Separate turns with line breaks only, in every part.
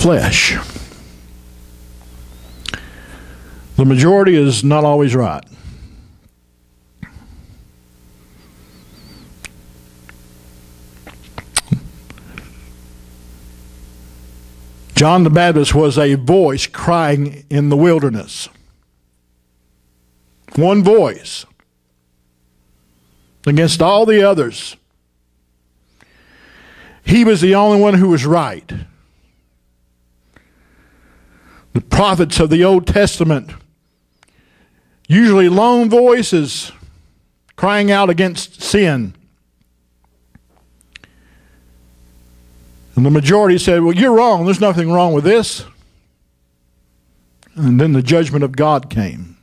flesh. The majority is not always right. John the Baptist was a voice crying in the wilderness. One voice against all the others. He was the only one who was right. The prophets of the Old Testament, usually lone voices crying out against sin. And the majority said, well, you're wrong. There's nothing wrong with this. And then the judgment of God came.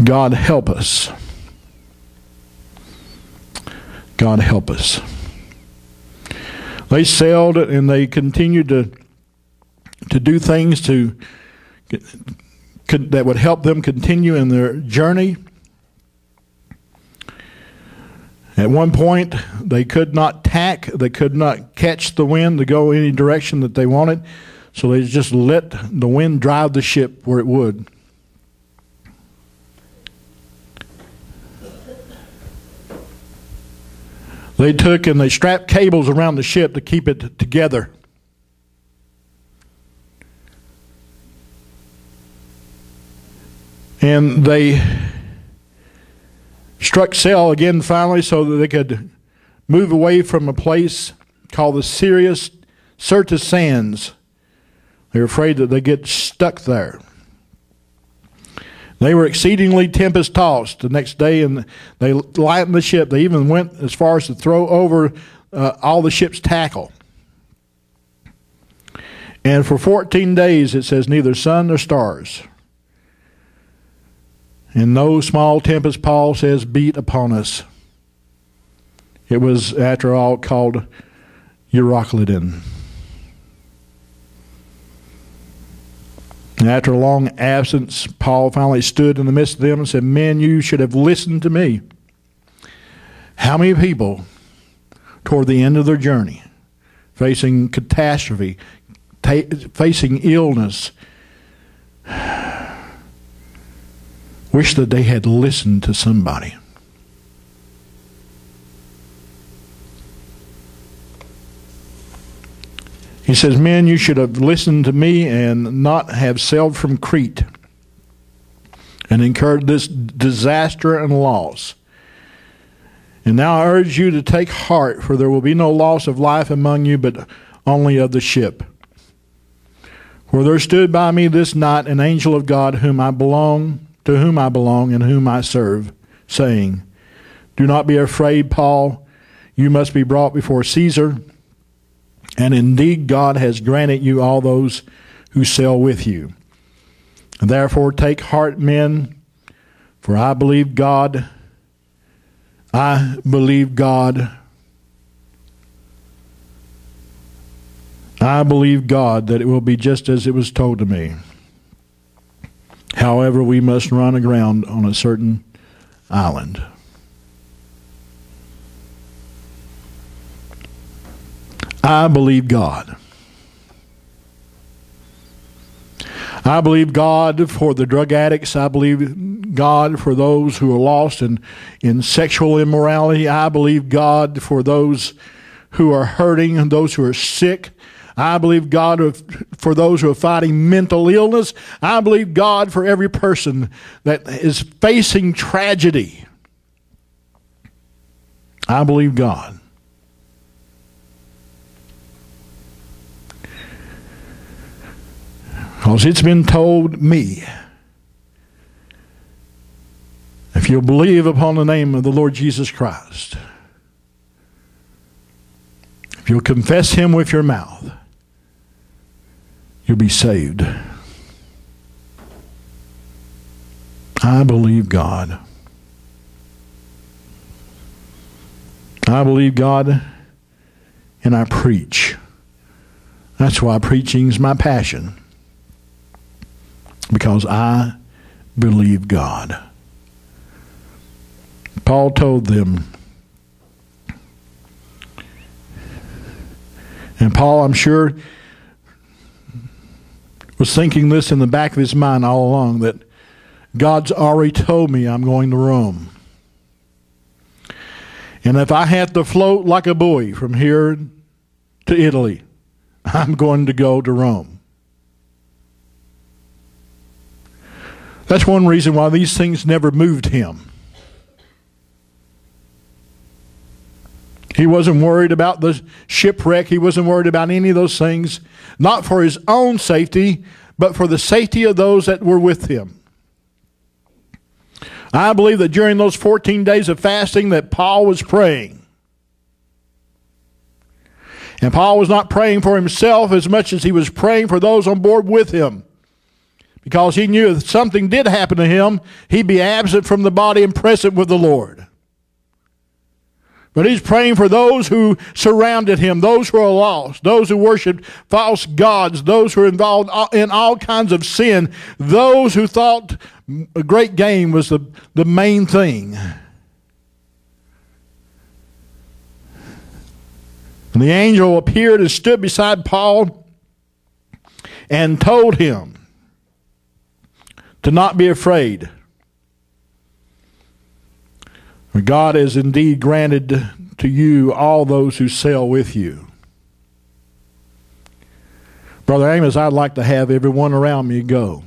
God help us. God help us. They sailed and they continued to do things that would help them continue in their journey. At one point, they could not tack. They could not catch the wind to go any direction that they wanted. So they just let the wind drive the ship where it would. They took and they strapped cables around the ship to keep it together. And they struck sail again finally so that they could move away from a place called the Syrtis Sands. They were afraid that they'd get stuck there. They were exceedingly tempest-tossed the next day, and they lightened the ship. They even went as far as to throw over all the ship's tackle. And for 14 days, it says, neither sun nor stars. And no small tempest, Paul says, beat upon us. It was, after all, called Euroclydon. And after a long absence, Paul finally stood in the midst of them and said, men, you should have listened to me. How many people, toward the end of their journey, facing catastrophe, facing illness, wish that they had listened to somebody? He says, men, you should have listened to me and not have sailed from Crete and incurred this disaster and loss. And now I urge you to take heart, for there will be no loss of life among you, but only of the ship. For there stood by me this night an angel of God, to whom I belong and whom I serve, saying, do not be afraid, Paul. You must be brought before Caesar. And indeed God has granted you all those who sail with you. And therefore take heart, men, for I believe God. I believe God. I believe God that it will be just as it was told to me. However, we must run aground on a certain island. I believe God. I believe God for the drug addicts. I believe God for those who are lost in sexual immorality. I believe God for those who are hurting and those who are sick. I believe God for those who are fighting mental illness. I believe God for every person that is facing tragedy. I believe God. Because it's been told me, if you'll believe upon the name of the Lord Jesus Christ, if you'll confess him with your mouth, you'll be saved. I believe God. I believe God, and I preach. That's why preaching is my passion. Because I believe God. Paul told them, and Paul, I'm sure, was thinking this in the back of his mind all along, that God's already told me I'm going to Rome. And if I have to float like a buoy from here to Italy, I'm going to go to Rome. That's one reason why these things never moved him. He wasn't worried about the shipwreck. He wasn't worried about any of those things, not for his own safety, but for the safety of those that were with him. I believe that during those 14 days of fasting that Paul was praying. And Paul was not praying for himself as much as he was praying for those on board with him. Because he knew if something did happen to him, he'd be absent from the body and present with the Lord. But he's praying for those who surrounded him, those who are lost, those who worshiped false gods, those who are involved in all kinds of sin, those who thought a great gain was the main thing. And the angel appeared and stood beside Paul and told him to not be afraid. God has indeed granted to you all those who sail with you. Brother Amos, I'd like to have everyone around me go.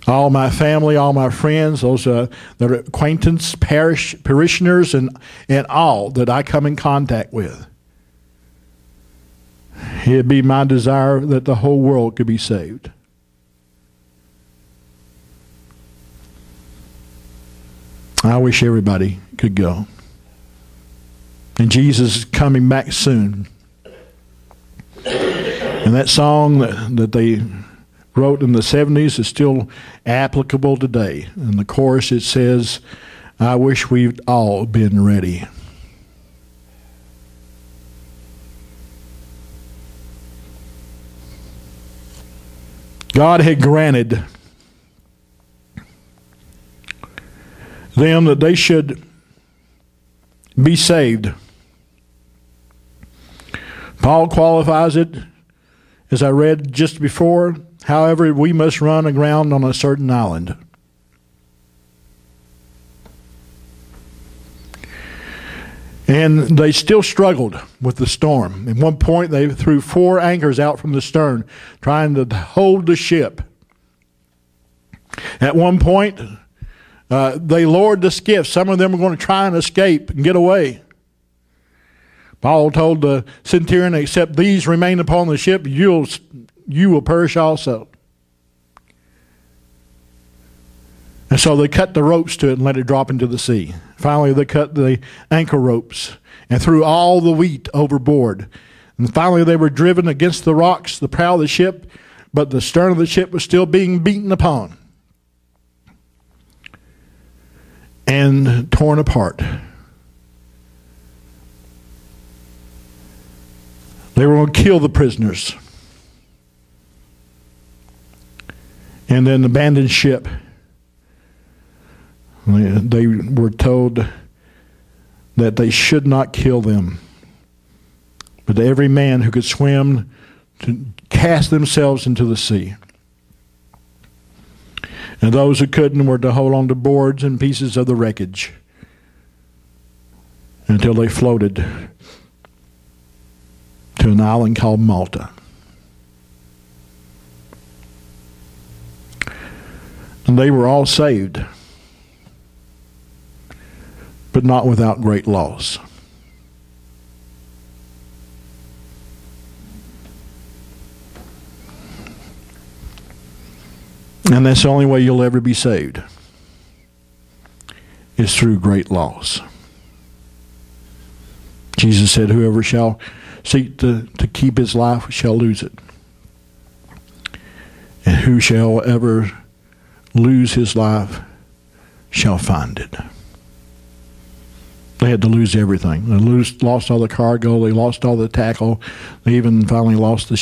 All my family, all my friends, those that are acquaintance, parishioners, and all that I come in contact with. It'd be my desire that the whole world could be saved. I wish everybody could go. And Jesus is coming back soon. And that song that they wrote in the 70s is still applicable today. In the chorus it says, I wish we'd all been ready. God had granted them that they should be saved. Paul qualifies it, as I read just before, however, we must run aground on a certain island. And they still struggled with the storm. At one point, they threw 4 anchors out from the stern, trying to hold the ship. At one point, they lowered the skiff. Some of them were going to try and escape and get away. Paul told the centurion, except these remain upon the ship, you will perish also. And so they cut the ropes to it and let it drop into the sea. Finally, they cut the anchor ropes and threw all the wheat overboard. And finally, they were driven against the rocks, the prow of the ship, but the stern of the ship was still being beaten upon and torn apart. They were going to kill the prisoners and then abandon ship. They were told that they should not kill them, but every man who could swim to cast themselves into the sea. And those who couldn't were to hold on to boards and pieces of the wreckage until they floated to an island called Malta. And they were all saved, but not without great loss. And that's the only way you'll ever be saved, is through great loss. Jesus said, whoever shall seek to keep his life shall lose it. And who shall ever lose his life shall find it. They had to lose everything. They lost all the cargo. They lost all the tackle. They even finally lost the